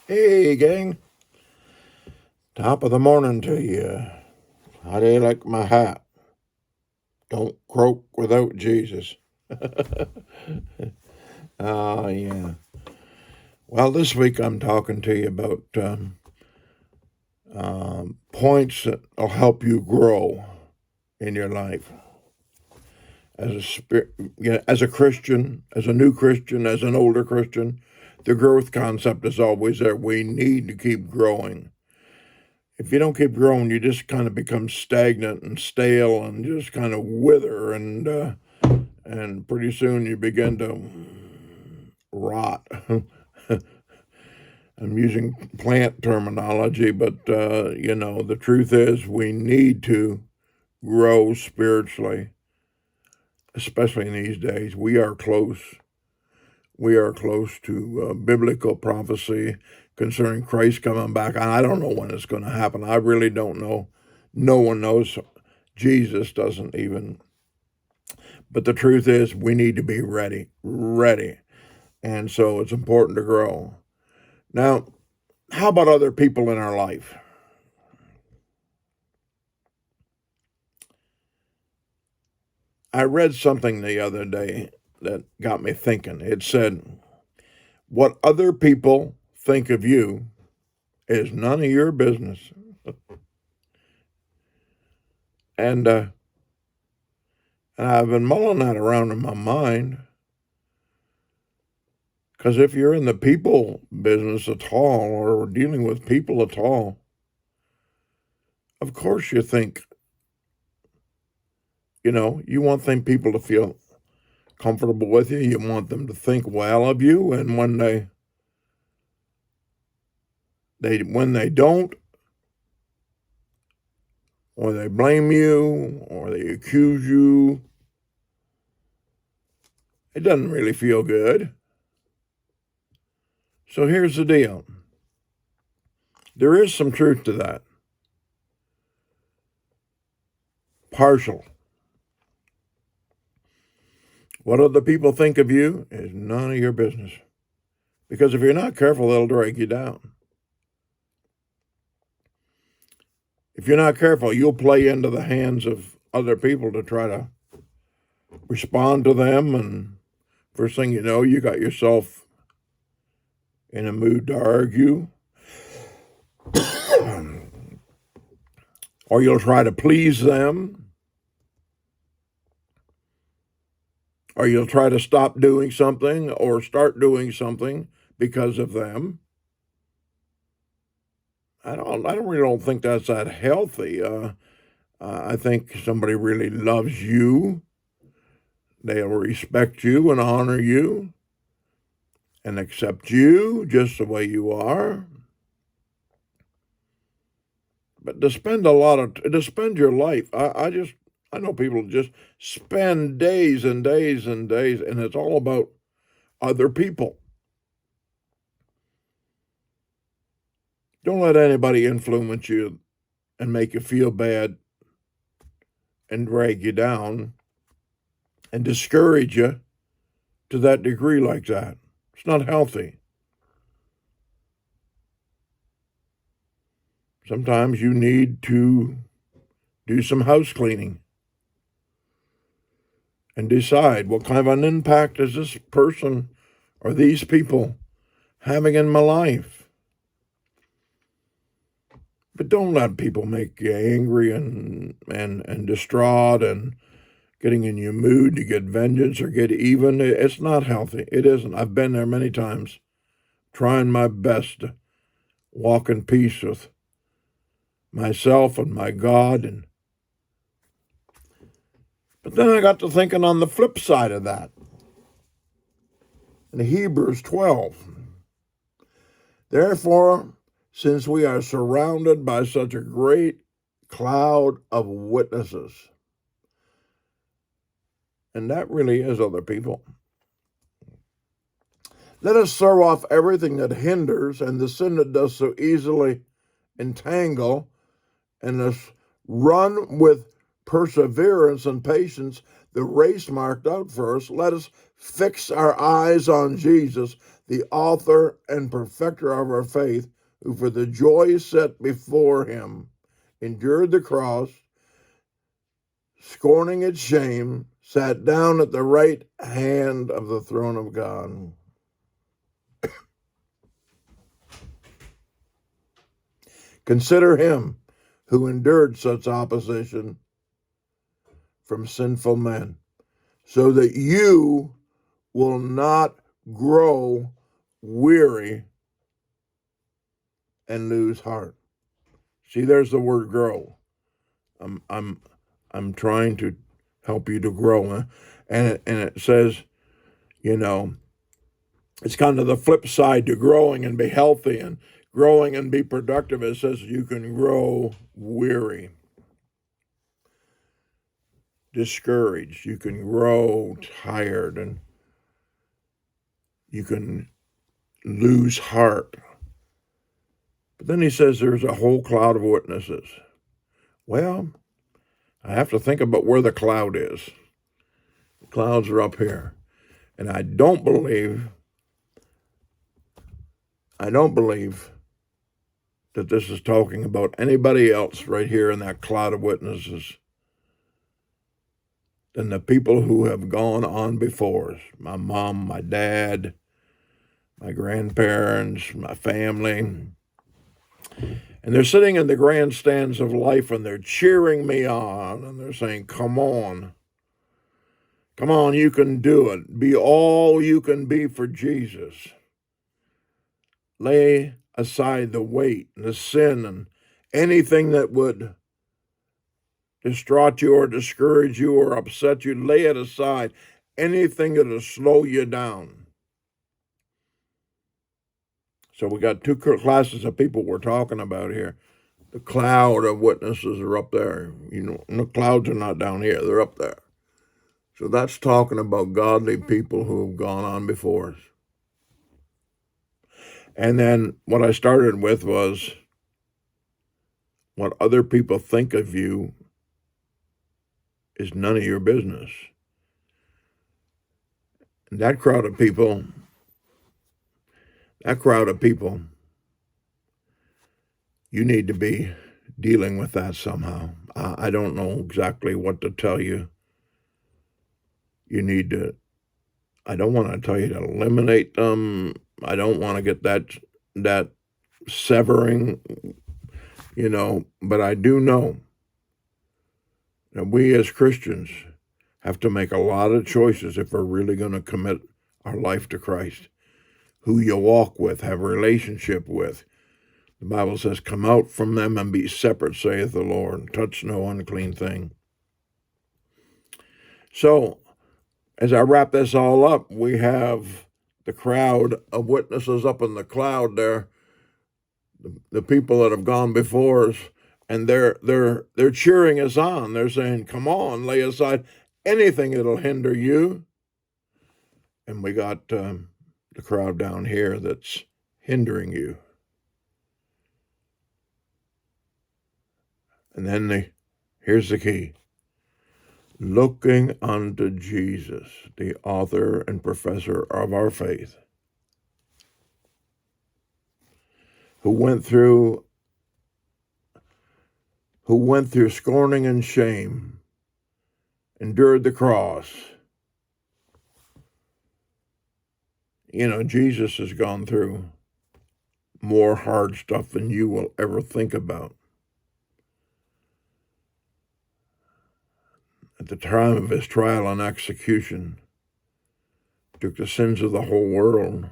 Hey, gang. Top of the morning to you. How do you like my hat? Don't croak without Jesus. Yeah. Well, this week I'm talking to you about points that will help you grow in your life as a Christian, as a new Christian, as an older Christian. The growth concept is always there. We need to keep growing. If you don't keep growing, you just kind of become stagnant and stale and just kind of wither, and pretty soon you begin to rot. I'm using plant terminology, but the truth is we need to grow spiritually, especially in these days. We are close. We are close to biblical prophecy concerning Christ coming back. I don't know when it's going to happen. I really don't know. No one knows. Jesus doesn't even. But the truth is, we need to be ready. And so it's important to grow. Now, how about other people in our life? I read something the other day that got me thinking. It said, what other people think of you is none of your business. And I've been mulling that around in my mind. Because if you're in the people business at all, or dealing with people at all, of course you think, you want people to feel comfortable with you. You want them to think well of you. And when they don't, or they blame you, or they accuse you, it doesn't really feel good. So here's the deal. There is some truth to that. Partial. What other people think of you is none of your business. Because if you're not careful, they'll drag you down. If you're not careful, you'll play into the hands of other people to try to respond to them, and first thing you know, you got yourself in a mood to argue. Or you'll try to please them. Or you'll try to stop doing something or start doing something because of them. I really don't think that's that healthy. I think somebody really loves you. They'll respect you and honor you and accept you just the way you are. But to spend your life, I know people just spend days and days and days, and it's all about other people. Don't let anybody influence you and make you feel bad and drag you down and discourage you to that degree like that. It's not healthy. Sometimes you need to do some house cleaning and decide what kind of an impact is this person or these people having in my life. But don't let people make you angry and distraught and getting in your mood to get vengeance or get even. It's not healthy. It isn't. I've been there many times, trying my best to walk in peace with myself and my God. But then I got to thinking on the flip side of that. In Hebrews 12, therefore, since we are surrounded by such a great cloud of witnesses, and that really is other people, let us throw off everything that hinders and the sin that does so easily entangle, and let's run with perseverance and patience the race marked out for us. Let us fix our eyes on Jesus, the author and perfecter of our faith, who for the joy set before him endured the cross, scorning its shame, sat down at the right hand of the throne of God. Consider him who endured such opposition from sinful men, so that you will not grow weary and lose heart. See, there's the word grow. I'm trying to help you to grow, huh? And it says, it's kind of the flip side to growing and be healthy and growing and be productive. It says you can grow weary, discouraged. You can grow tired, and you can lose heart. But then he says there's a whole cloud of witnesses. Well, I have to think about where the cloud is. The clouds are up here. And I don't believe that this is talking about anybody else right here in that cloud of witnesses than the people who have gone on before us. My mom, my dad, my grandparents, my family. And they're sitting in the grandstands of life and they're cheering me on and they're saying, come on. Come on, you can do it. Be all you can be for Jesus. Lay aside the weight and the sin and anything that would distraught you or discourage you or upset you. Lay it aside. Anything that will slow you down. So we got two classes of people we're talking about here. The cloud of witnesses are up there. And the clouds are not down here. They're up there. So that's talking about godly people who have gone on before us. And then what I started with was what other people think of you is none of your business. And that crowd of people, you need to be dealing with that somehow. I don't know exactly what to tell you. I don't want to tell you to eliminate them. I don't want to get that severing, but I do know that we as Christians have to make a lot of choices if we're really going to commit our life to Christ. Who you walk with, have a relationship with. The Bible says, come out from them and be separate, saith the Lord. Touch no unclean thing. So, as I wrap this all up, we have the crowd of witnesses up in the cloud there, the people that have gone before us, and they're cheering us on. They're saying, come on, lay aside anything that'll hinder you. And we got the crowd down here that's hindering you. And then here's the key. Looking unto Jesus, the author and professor of our faith, who went through scorning and shame, endured the cross. Jesus has gone through more hard stuff than you will ever think about. At the time of his trial and execution, took the sins of the whole world,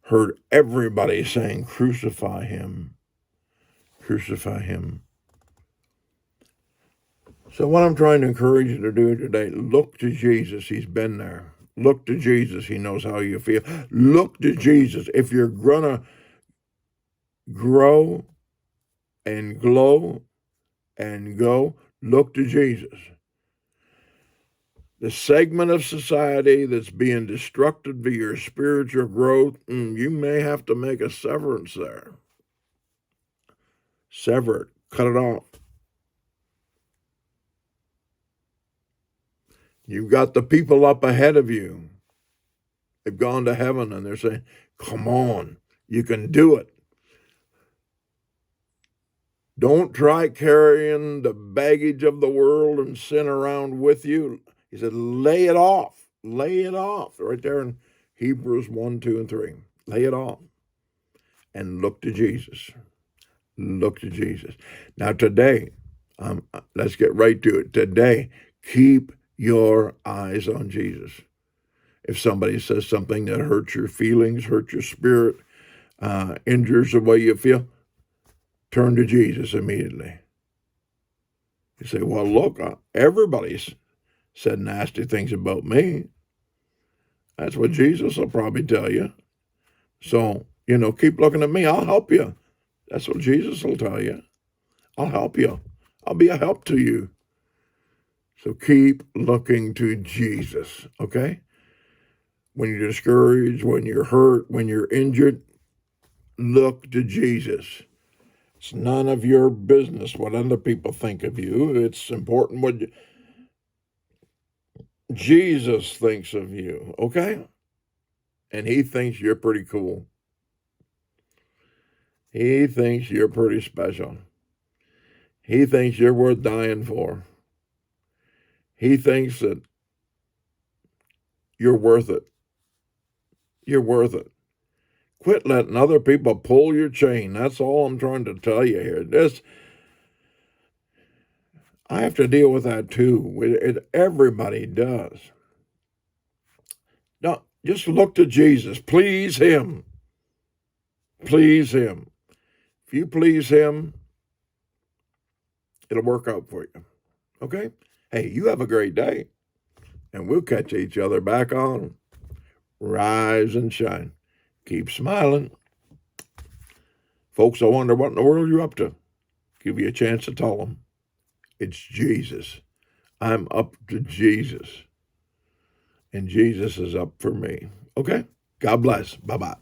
heard everybody saying, crucify him, crucify him. So what I'm trying to encourage you to do today, look to Jesus. He's been there. Look to Jesus. He knows how you feel. Look to Jesus. If you're going to grow and glow and go, look to Jesus. The segment of society that's being destructive to your spiritual growth, you may have to make a severance there. Sever it. Cut it off. You've got the people up ahead of you They've gone to heaven and they're saying, come on, you can do it. Don't try carrying the baggage of the world and sin around with you. He said, lay it off. Lay it off. Right there in Hebrews 1, 2, and 3. Lay it off and look to Jesus. Look to Jesus. Now today, let's get right to it. Today, keep your eyes on Jesus. If somebody says something that hurts your feelings, hurts your spirit, injures the way you feel, turn to Jesus immediately. You say, well, look, everybody's said nasty things about me. That's what Jesus will probably tell you. So, keep looking at me. I'll help you. That's what Jesus will tell you. I'll help you. I'll be a help to you. So keep looking to Jesus, okay? When you're discouraged, when you're hurt, when you're injured, look to Jesus. It's none of your business what other people think of you. It's important what Jesus thinks of you, okay? And he thinks you're pretty cool. He thinks you're pretty special. He thinks you're worth dying for. He thinks that you're worth it. You're worth it. Quit letting other people pull your chain. That's all I'm trying to tell you here. I have to deal with that too. Everybody does. No, just look to Jesus. Please him. Please him. If you please him, it'll work out for you. Okay? Hey, you have a great day. And we'll catch each other back on Rise and Shine. Keep smiling. Folks, I wonder what in the world you're up to. Give you a chance to tell them. It's Jesus. I'm up to Jesus. And Jesus is up for me. Okay? God bless. Bye-bye.